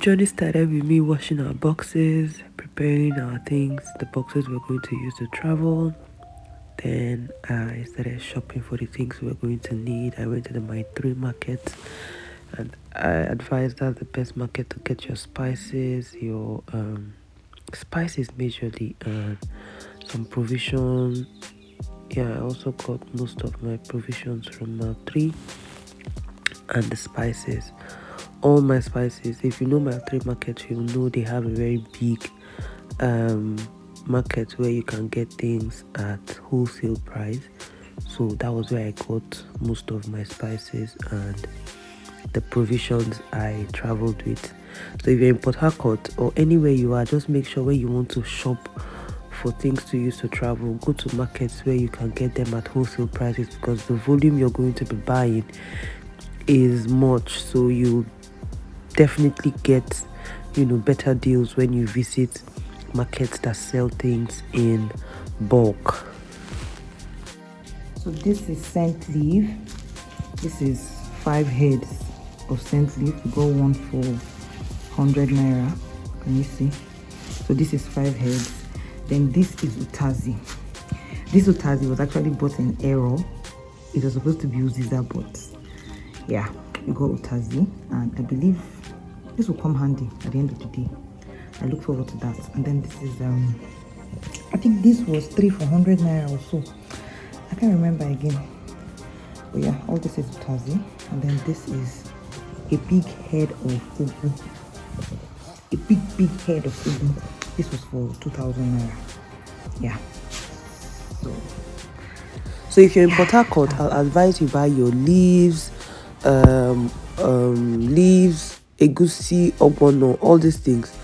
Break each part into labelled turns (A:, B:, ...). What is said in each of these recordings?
A: journey started with me washing our boxes, preparing our things, the boxes we're going to use to travel. Then I started shopping for the things we were going to need. I went to the My 3 market, and I advised that's the best market to get your spices, your spices majorly, and some provision. Yeah, I also got most of my provisions from My 3 and the spices. All my spices, if you know My 3 market, you know they have a very big market where you can get things at wholesale price. So that was where I got most of my spices and the provisions I traveled with. So if you're in Port Harcourt or anywhere you are, just make sure when you want to shop for things to use to travel, go to markets where you can get them at wholesale prices, because the volume you're going to be buying is much, so you definitely get better deals when you visit markets that sell things in bulk.
B: So this is scent leaf. This is 5 heads of scent leaf. We got one for 100 naira. Can you see? So this is 5 heads. Then this is utazi. This utazi was actually bought in error. It was supposed to be uziza, but yeah, we got utazi, and I believe this will come handy at the end of the day. I look forward to that. And then this is I think this was 3 for 100 naira or so. I can't remember again. But yeah, all this is utazi, and then this is a big head of ugu. A big head of ugu. This was for 2,000 naira. Yeah.
A: So if you're in Port Harcourt, I'll advise you buy your leaves, leaves, egusi, ogbono, all these things.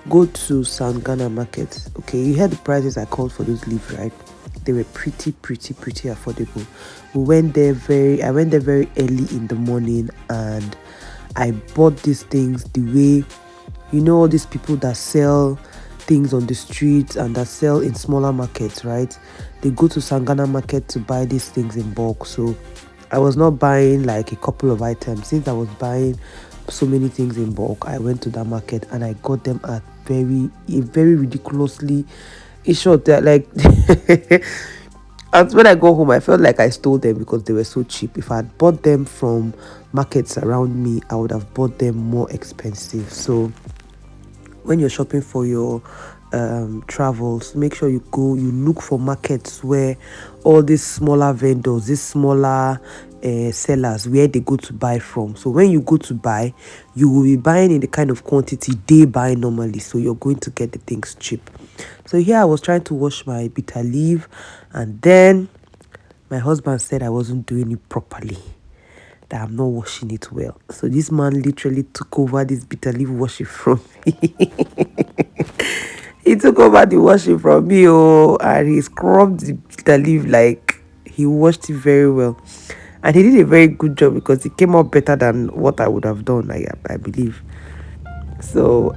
A: Go to Sangana market. Okay, you heard the prices I called for those leaves, right? They were pretty affordable. I went there very early in the morning, and I bought these things the way, all these people that sell things on the streets and that sell in smaller markets, right? They go to Sangana market to buy these things in bulk. So I was not buying like a couple of items. Since I was buying so many things in bulk, I went to that market and I got them at very ridiculously, in short, they're like and when I go home, I felt like I stole them because they were so cheap. If I had bought them from markets around me, I would have bought them more expensive. So when you're shopping for your travels, make sure you look for markets where all these smaller vendors, these smaller sellers, where they go to buy from. So when you go to buy, you will be buying in the kind of quantity they buy normally, so you're going to get the things cheap. So here I was trying to wash my bitter leaf, and then my husband said I wasn't doing it properly, that I'm not washing it well. So this man literally took over this bitter leaf washing from me. He took over the washing from me, and he scrubbed the bitter leaf, like he washed it very well. And he did a very good job because it came out better than what I would have done, I believe. So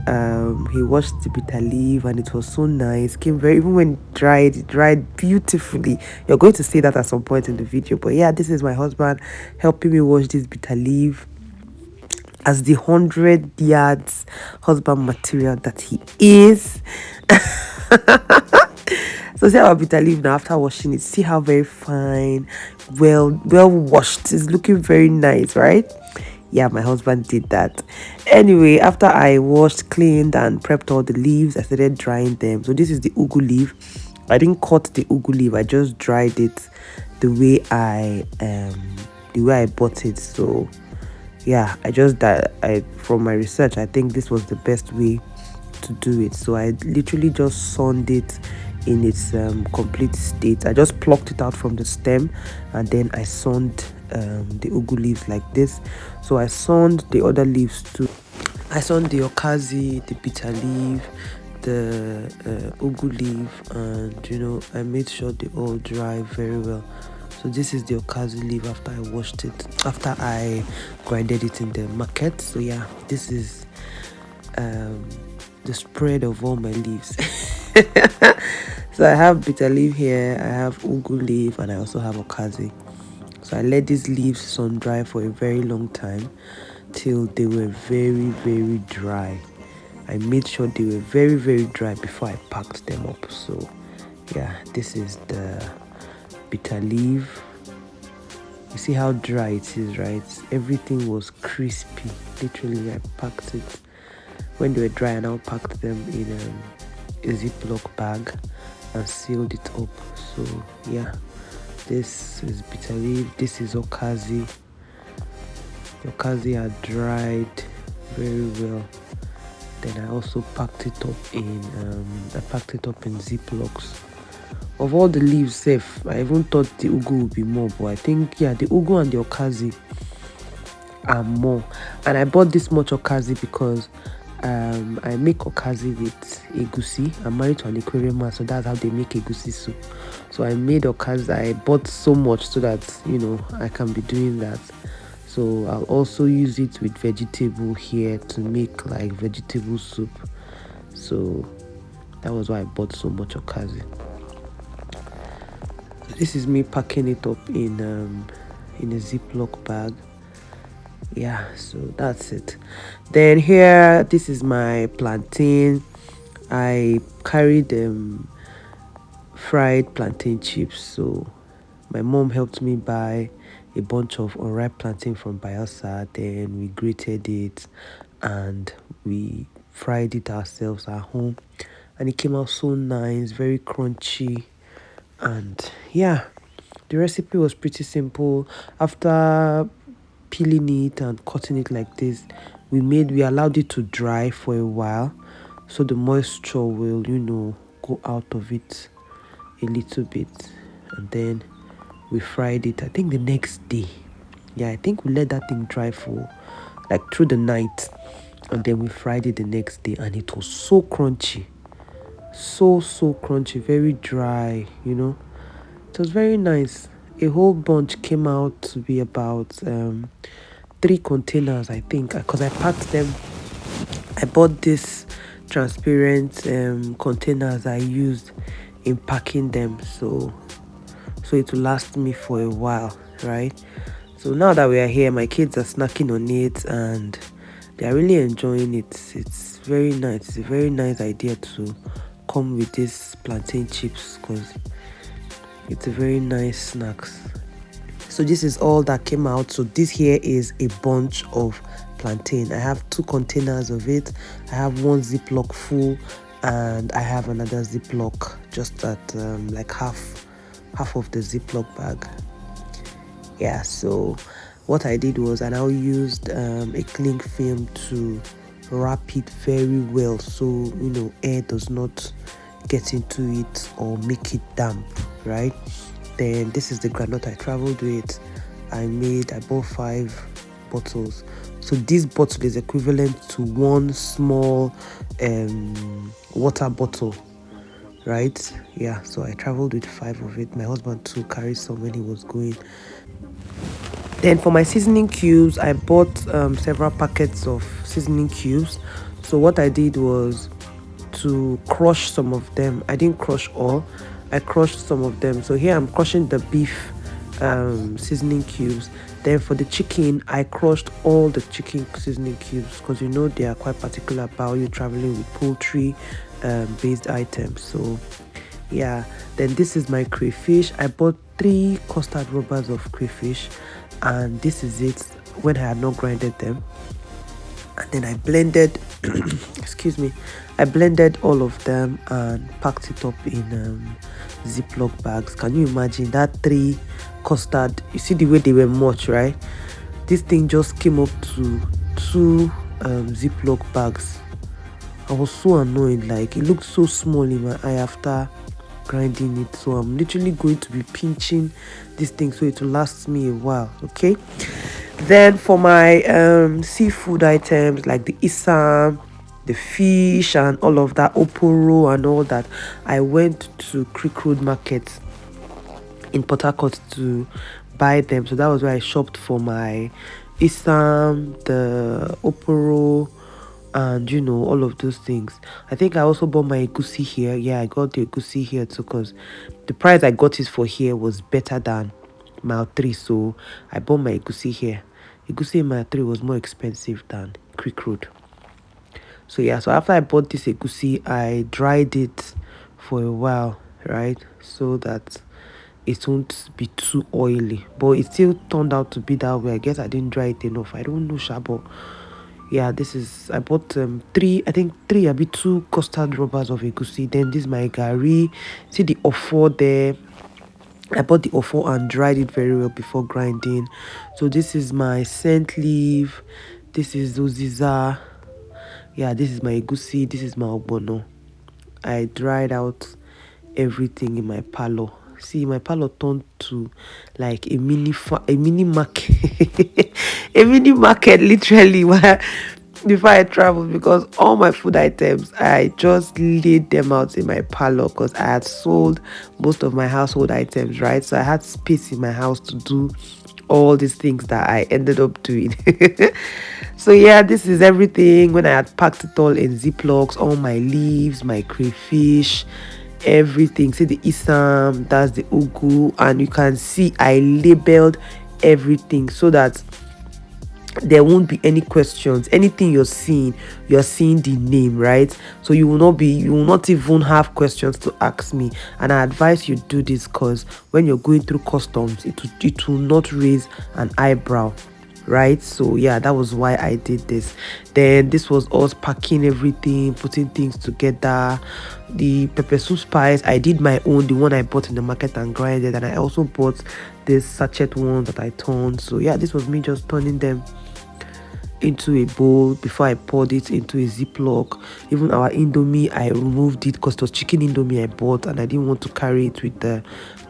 A: he washed the bitter leaf and it was so nice. Came very, even when it dried beautifully. You're going to see that at some point in the video. But yeah, this is my husband helping me wash this bitter leaf as the 100 yards husband material that he is. So see our bitter leaf now after washing it. See how very fine, well washed. It's looking very nice, right? Yeah, my husband did that. Anyway, after I washed, cleaned, and prepped all the leaves, I started drying them. So this is the ugu leaf. I didn't cut the ugu leaf. I just dried it the way I bought it. So yeah, from my research, I think this was the best way to do it. So I literally just sunned it in its complete state. I just plucked it out from the stem, and then I sunned the ugu leaves like this. So I sunned the other leaves too. I sunned the okazi, the bitter leaf, the ugu leaf, and I made sure they all dry very well. So this is the okazi leaf after I washed it, after I grinded it in the market. So yeah, this is the spread of all my leaves. So I have bitter leaf here, I have ugu leaf, and I also have okazi. So I let these leaves sun dry for a very long time till they were very, very dry. I made sure they were very, very dry before I packed them up. So yeah, this is the bitter leaf. You see how dry it is, right? Everything was crispy. Literally, I packed it when they were dry, and I packed them in a Ziploc bag and sealed it up. So yeah, this is bitter leaf. This is okazi. Okazi are dried very well. Then I also packed it up in Ziplocs. Of all the leaves safe, I even thought the ugu would be more, but I think yeah, the ugu and the okazi are more. And I bought this much okazi because I make okazi with egusi. I'm married to an aquarium man, so that's how they make egusi soup. So I made okazi. I bought so much so that I can be doing that. So I'll also use it with vegetable here to make like vegetable soup. So that was why I bought so much okazi. This is me packing it up in a Ziploc bag. Yeah, so that's it. Then here, this is my plantain. I carried fried plantain chips. So my mom helped me buy a bunch of unripe plantain from Bayelsa. Then we grated it and we fried it ourselves at home, and it came out so nice, very crunchy. And yeah, the recipe was pretty simple. After peeling it and cutting it like this, we allowed it to dry for a while so the moisture will go out of it a little bit. And then we fried it, I think the next day. Yeah, I think we let that thing dry for like through the night, and then we fried it the next day, and it was so crunchy, so crunchy, very dry. It was very nice. A whole bunch came out to be about 3 containers, I think, because I packed them. I bought this transparent containers I used in packing them, so it will last me for a while, right? So now that we are here, my kids are snacking on it and they are really enjoying it. It's very nice. It's a very nice idea to come with these plantain chips because it's a very nice snacks. So this is all that came out. So this here is a bunch of plantain. I have 2 containers of it. I have 1 Ziploc full and I have another Ziploc just at like half of the Ziploc bag. Yeah, so what I did was I now used a cling film to wrap it very well so air does not get into it or make it damp, right? Then this is the groundnut I traveled with. I bought 5 bottles. So this bottle is equivalent to 1 small water bottle, right? Yeah, so I traveled with 5 of it. My husband too carried some when he was going. Then for my seasoning cubes, I bought several packets of seasoning cubes. So what I did was to crush some of them. I didn't crush all. I crushed some of them. So here I'm crushing the beef seasoning cubes. Then for the chicken, I crushed all the chicken seasoning cubes because they are quite particular about you traveling with poultry based items. So yeah, then this is my crayfish. I bought 3 custard rubbers of crayfish, and this is it when I had not grinded them. And then I blended excuse me, I blended all of them and packed it up in Ziploc bags. Can you imagine that 3 custard? You see the way they were much, right? This thing just came up to 2 Ziploc bags. I was so annoyed, like it looked so small in my eye after grinding it. So I'm literally going to be pinching this thing so it will last me a while. Okay, then for my seafood items like the isam, the fish and all of that, oporo and all that, I went to Creek Road Market in Port Harcourt to buy them. So that was where I shopped for my isam, the oporo, and all of those things. I think I also bought my egusi here. Yeah, I got the egusi here too because the price I got it for here was better than mile 3, so I bought my egusi here. Egusi in mile 3 was more expensive than Creek Road. So yeah, so after I bought this egusi, I dried it for a while, right, so that it won't be too oily. But it still turned out to be that way. I guess I didn't dry it enough. I don't know, Shabo. Yeah, this is, I bought three, I think three, a bit two custard rubbers of egusi. Then this my gari. See the ofo there. I bought the ofo and dried it very well before grinding. So this is my scent leaf. This is uziza. Yeah, this is my egusi. This is my ogbono. I dried out everything in my parlor. See, my parlor turned to like a mini market, a mini market literally. Where before I traveled, because all my food items I just laid them out in my parlor because I had sold most of my household items, right? So I had space in my house to do all these things that I ended up doing. So yeah, this is everything. When I had packed it all in ziplocs, all my leaves, my crayfish, everything. See the isam, that's the ugu, and you can see I labeled everything so that there won't be any questions. Anything you're seeing the name, right? So you will not even have questions to ask me. And I advise you do this because when you're going through customs, it will not raise an eyebrow, right? So yeah, that was why I did this. Then this was us packing everything, putting things together. The pepper soup spice, I did my own, the one I bought in the market and grinded, and I also bought this sachet one that I turned. So yeah, this was me just turning them into a bowl before I poured it into a ziploc. Even our indomie, I removed it because it was chicken indomie I bought and I didn't want to carry it with the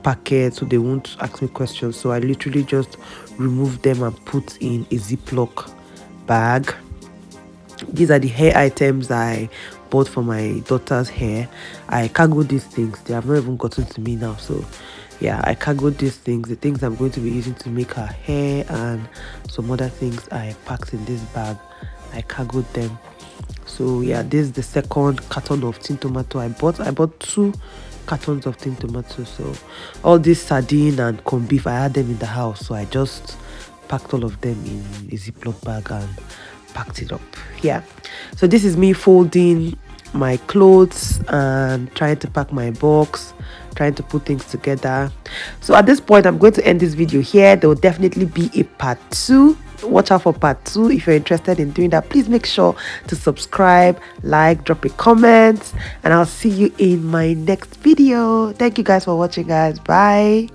A: packet so they won't ask me questions. So I literally just removed them and put in a ziploc bag. These are the hair items I bought for my daughter's hair. I cargoed these things. They have not even gotten to me now. So yeah, I cargoed these things, the things I'm going to be using to make her hair and some other things I packed in this bag. I cargoed them. So yeah, this is the second carton of tin tomato I bought. I bought 2 cartons of tin tomato. So all this sardine and corned beef, I had them in the house. So I just packed all of them in a Ziploc bag and packed it up. Yeah, so this is me folding my clothes and trying to pack my box, trying to put things together. So at this point, I'm going to end this video here. There will definitely be a part 2. Watch out for part 2. If you're interested in doing that, please make sure to subscribe, like, drop a comment, and I'll see you in my next video. Thank you guys for watching, guys. Bye.